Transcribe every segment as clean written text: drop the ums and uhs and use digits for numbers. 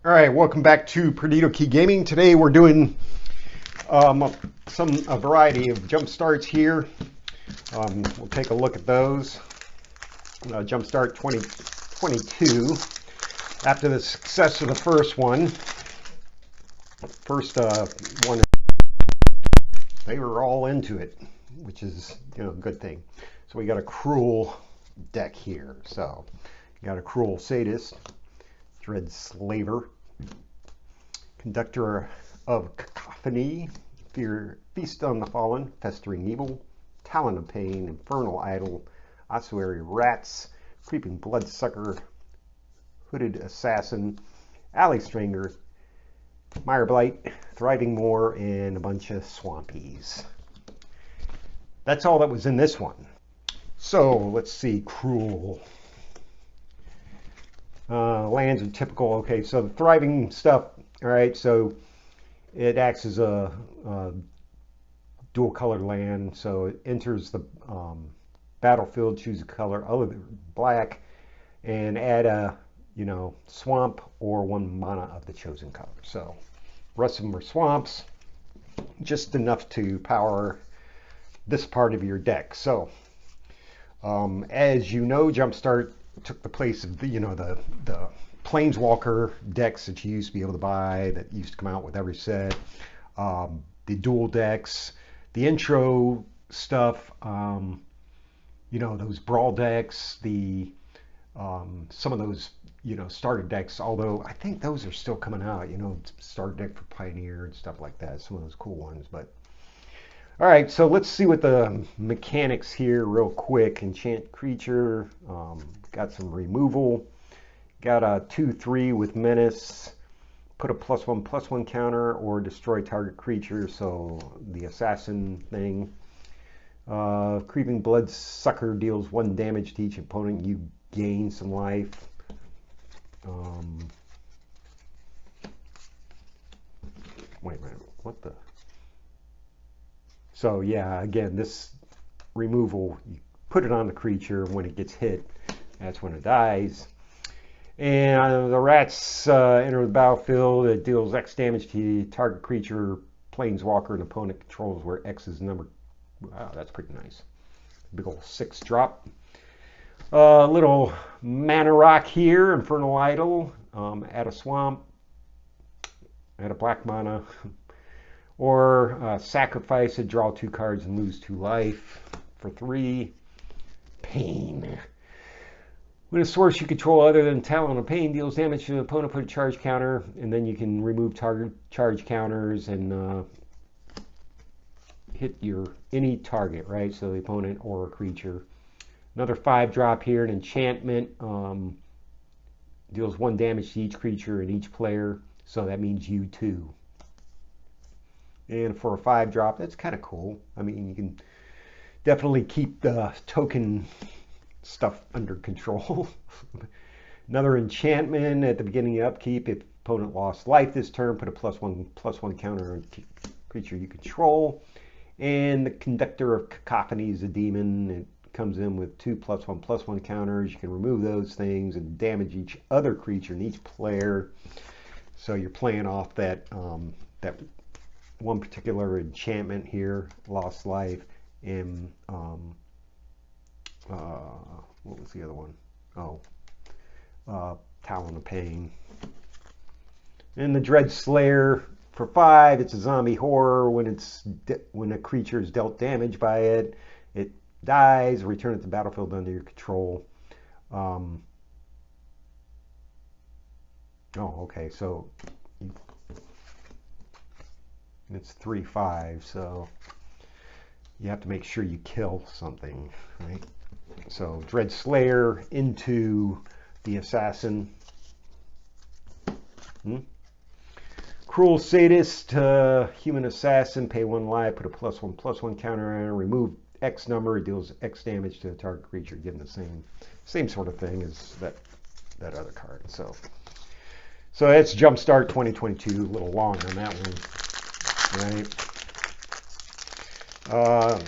All right, welcome back to Perdido Key Gaming. Today we're doing a variety of jump starts here. We'll take a look at those. Jumpstart 2022. After the success of the first one, they were all into it, which is a good thing. So we got a cruel deck here. So you got a cruel sadist, dread slaver, conductor of cacophony, feast on the fallen, festering evil, talon of pain, infernal idol, ossuary rats, creeping bloodsucker, hooded assassin, alley stranger, mire blight, thriving moor, and a bunch of swampies. That's all that was in this one. So let's see, cruel. Lands are typical. Okay, so the thriving stuff. All right, so it acts as a dual colored land. So it enters the battlefield, choose a color other than black, and add a swamp or one mana of the chosen color. So the rest of them are swamps, just enough to power this part of your deck. So as you know, Jumpstart took the place of the Planeswalker decks that you used to be able to buy, that used to come out with every set, the dual decks, the intro stuff, those brawl decks, the some of those starter decks, although I think those are still coming out, starter deck for Pioneer and stuff like that, some of those cool ones. But all right, so let's see what the mechanics here real quick. Enchant creature, got some removal. Got a 2/3 with menace, put a +1/+1 counter, or destroy target creature, so the assassin thing. Creeping bloodsucker deals 1 damage to each opponent. You gain some life. Wait a minute, what the? So yeah, again, this removal, you put it on the creature. When it gets hit, that's when it dies. And the rats enter the battlefield. It deals X damage to target creature, planeswalker, and opponent controls, where X is the number. Wow, that's pretty nice. Big old 6-drop. Little mana rock here, infernal idol. Add a swamp. Add a black mana. Or sacrifice it, draw 2 cards, and lose 2 life for 3. Pain. When a source you control other than Talon of Pain deals damage to the opponent, put a charge counter, and then you can remove target charge counters and hit any target, right? So the opponent or a creature. Another 5-drop here, an enchantment, deals 1 damage to each creature and each player, so that means you too. And for a 5-drop, that's kind of cool. I mean, you can definitely keep the token stuff under control. Another enchantment at the beginning of upkeep. If opponent lost life this turn, put a +1/+1 counter on creature you control. And the conductor of cacophony is a demon. It comes in with 2 +1/+1 counters. You can remove those things and damage each other creature and each player. So you're playing off that that one particular enchantment here, lost life, and what was the other one? Talon of Pain. And the Dread Slayer for 5. It's a zombie horror. When a creature is dealt damage by it, it dies. Return it to the battlefield under your control. Okay. So it's 3/5. So you have to make sure you kill something, right? So Dread Slayer into the assassin. Cruel sadist, human assassin, pay 1 life, put a +1/+1 counter on it, remove X number, it deals X damage to the target creature, given the same sort of thing as that other card. So that's Jumpstart 2022, a little long on that one, right?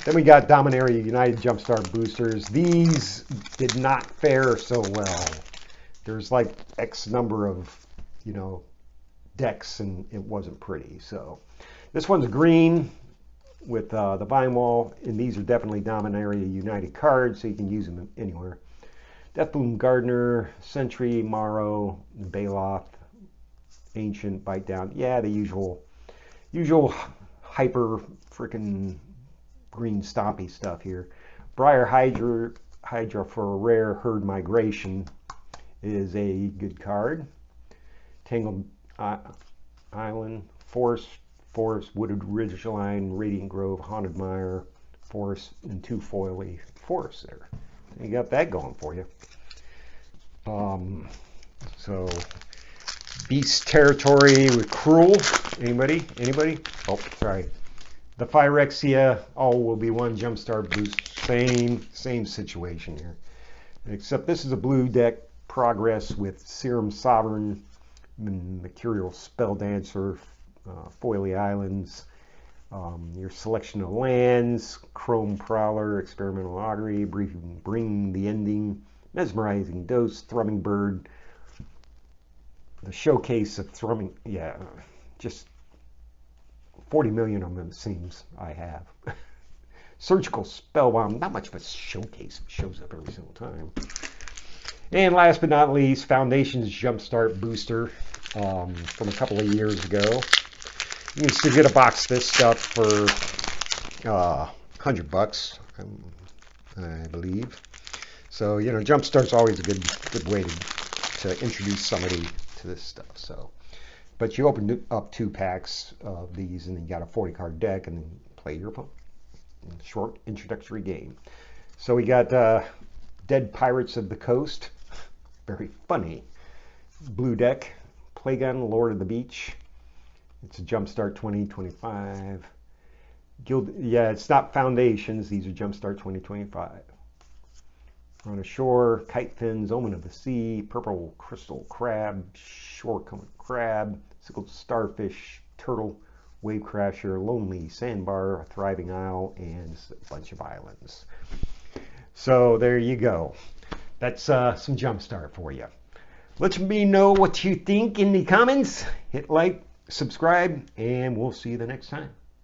Then we got Dominaria United Jumpstart boosters. These did not fare so well. There's like X number of, decks, and it wasn't pretty. So this one's green with the vine wall, and these are definitely Dominaria United cards, so you can use them anywhere. Deathbloom Gardener, Sentry, Morrow, Baloth, Ancient, Bite Down. Yeah, the usual hyper freaking green stompy stuff here. Briar Hydra for a rare. Herd Migration is a good card. Tangled Island, Forest, Wooded Ridgeline, Radiant Grove, Haunted Mire, Forest, and 2 foily forests there. You got that going for you. So Beast Territory with Cruel. Anybody? Oh, sorry. The Phyrexia, all will be 1 Jumpstart boost. Same situation here. Except this is a blue deck progress with Serum Sovereign, Mercurial Spell Dancer, Foily Islands, your selection of lands, Chrome Prowler, Experimental Augury, Bring the Ending, Mesmerizing Dose, Thrumming Bird, the showcase of Thrumming, yeah, just 40 million of them it seems I have. Surgical Spellbound, not much of a showcase, it shows up every single time. And last but not least, Foundation's Jumpstart Booster from a couple of years ago. You can still get a box of this stuff for $100, I believe. So, you know, Jumpstart's always a good way to introduce somebody to this stuff. So, but you open up 2 packs of these, and then you got a 40-card deck, and then play your short introductory game. So we got Dead Pirates of the Coast, very funny. Blue deck, Playgun, Lord of the Beach. It's a Jumpstart 2025. Yeah, it's not Foundations. These are Jumpstart 2025. On a Shore, Kite Fins, Omen of the Sea, Purple Crystal Crab, Shore Coming Crab, Sickled Starfish, Turtle, Wave Crasher, Lonely Sandbar, Thriving Isle, and a bunch of islands. So there you go. That's some Jumpstart for you. Let me know what you think in the comments. Hit like, subscribe, and we'll see you the next time.